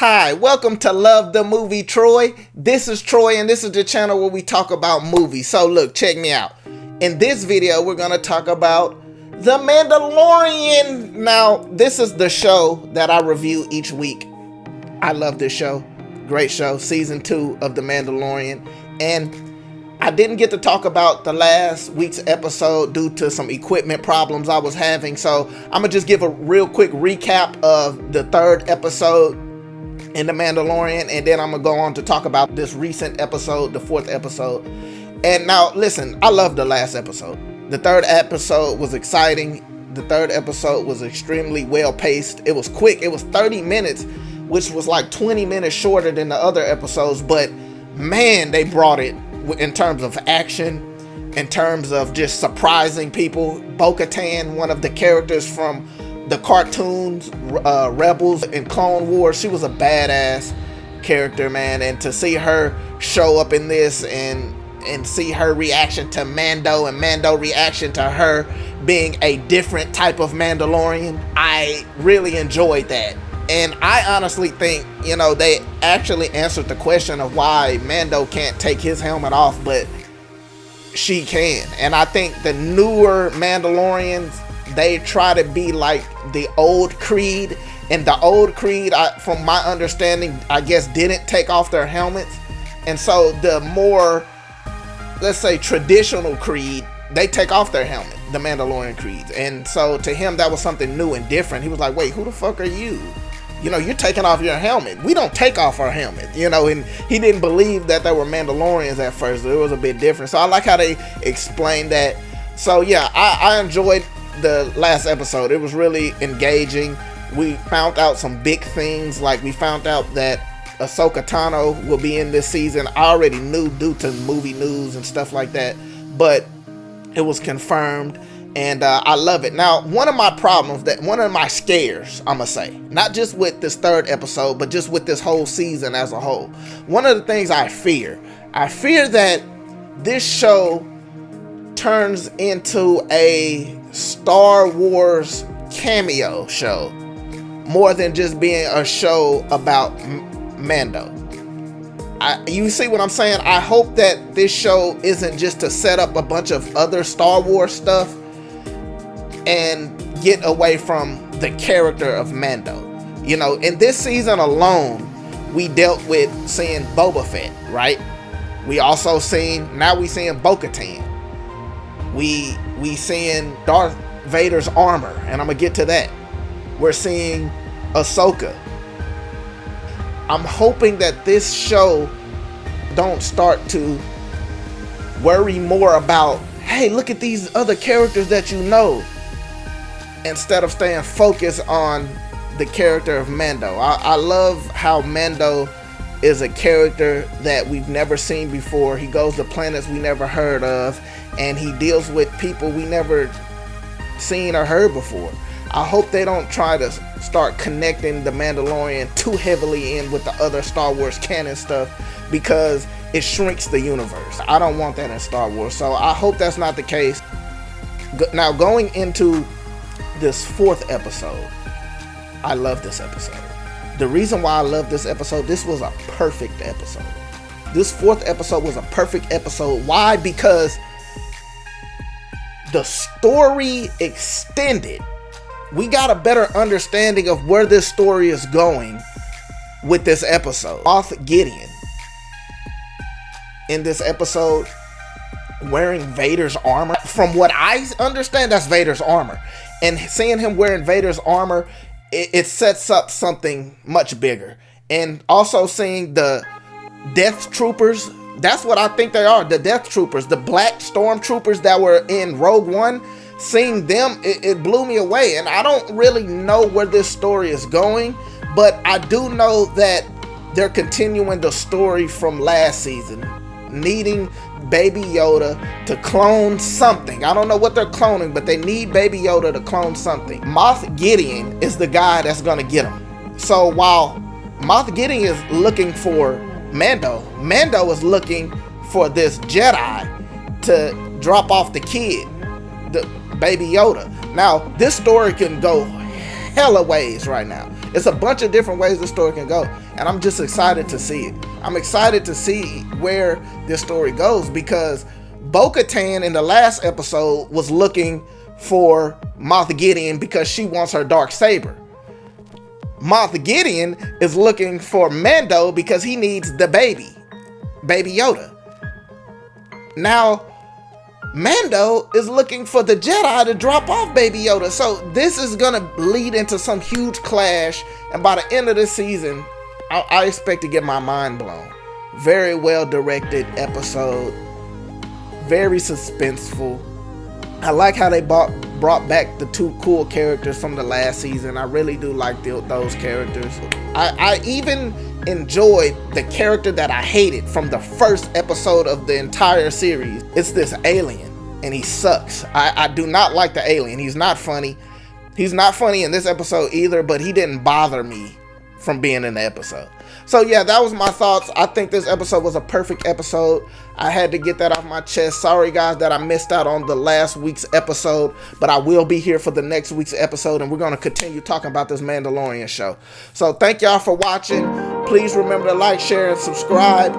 Hi, welcome to Love the Movie Troy. This is Troy and this is the channel where we talk about movies. So look, check me out. In this video, we're going to talk about The Mandalorian. Now, this is the show that I review each week. I love this show. Great show. Season 2 of The Mandalorian. And I didn't get to talk about the last week's episode due to some equipment problems I was having. So I'm going to just give a real quick recap of the third episode in The Mandalorian, and then I'm gonna go on to talk about this recent episode, the fourth episode. And now listen, I love the last episode. The third episode was exciting. The third episode was extremely well paced. It was quick. It was 30 minutes, which was like 20 minutes shorter than the other episodes, but man, they brought it in terms of action, in terms of just surprising people. Bo-Katan, one of the characters from the cartoons, Rebels and Clone Wars, she was a badass character, man. And to see her show up in this and see her reaction to Mando and Mando reaction to her being a different type of Mandalorian, I really enjoyed that. And I honestly think, you know, they actually answered the question of why Mando can't take his helmet off, but she can. And I think the newer Mandalorians, they try to be like the old Creed, and the old Creed, from my understanding, I guess didn't take off their helmets. And so the more, let's say, traditional Creed, they take off their helmet, the Mandalorian Creeds. And so to him, that was something new and different. He was like, wait, who the fuck are you? You know, you're taking off your helmet. We don't take off our helmet, you know. And he didn't believe that there were Mandalorians at first. It was a bit different. So I like how they explained that. So yeah, I enjoyed the last episode. It was really engaging. We found out some big things, like we found out that Ahsoka Tano will be in this season. I already knew due to movie news and stuff like that, but it was confirmed, and I love it. Now, one of my problems, one of my scares, I'm gonna say, not just with this third episode, but just with this whole season as a whole, one of the things I fear that this show turns into a Star Wars cameo show more than just being a show about Mando. You see what I'm saying? I hope that this show isn't just to set up a bunch of other Star Wars stuff and get away from the character of Mando. You know, in this season alone, we dealt with seeing Boba Fett, right? We also seeing Bo-Katan. We seeing Darth Vader's armor, and I'm gonna get to that. We're seeing Ahsoka. I'm hoping that this show don't start to worry more about, hey, look at these other characters that you know, instead of staying focused on the character of Mando. I love how Mando is a character that we've never seen before. He goes to planets we never heard of, and he deals with people we never seen or heard before. I hope they don't try to start connecting the Mandalorian too heavily in with the other Star Wars canon stuff, because it shrinks the universe. I don't want that in Star Wars, so I hope that's not the case. Now, going into this fourth episode, I love this episode. The reason why I love this episode, this was a perfect episode. This fourth episode was a perfect episode. Why? Because the story extended. We got a better understanding of where this story is going with this episode. Moff Gideon in this episode wearing Vader's armor. From what I understand, that's Vader's armor. And seeing him wearing Vader's armor, it sets up something much bigger. And also seeing the Death Troopers, that's what I think they are, the Death Troopers, the black stormtroopers that were in Rogue One. Seeing them, it blew me away. And I don't really know where this story is going, but I do know that they're continuing the story from last season, needing Baby Yoda to clone something. I don't know what they're cloning, but they need Baby Yoda to clone something. Moff Gideon is the guy that's gonna get him. So while Moff Gideon is looking for Mando is looking for this Jedi to drop off the kid, the Baby Yoda. Now, this story can go hella ways right now. It's a bunch of different ways the story can go. and I'm just excited to see it. I'm excited to see where this story goes, because Bo-Katan in the last episode was looking for Moff Gideon because she wants her dark saber. Moff Gideon is looking for Mando because he needs the baby Yoda. Now Mando is looking for the Jedi to drop off Baby Yoda. So this is gonna lead into some huge clash, and by the end of the season, I expect to get my mind blown. Very well directed episode, very suspenseful. I like how they brought back the two cool characters from the last season. I really do like those characters. I even enjoyed the character that I hated from the first episode of the entire series. It's this alien, and he sucks. I do not like the alien. He's not funny. He's not funny in this episode either, but he didn't bother me from being in the episode. So yeah, that was my thoughts. I think this episode was a perfect episode. I had to get that off my chest. Sorry guys that I missed out on the last week's episode, but I will be here for the next week's episode, and we're going to continue talking about this Mandalorian show. So thank y'all for watching. Please remember to like, share, and subscribe.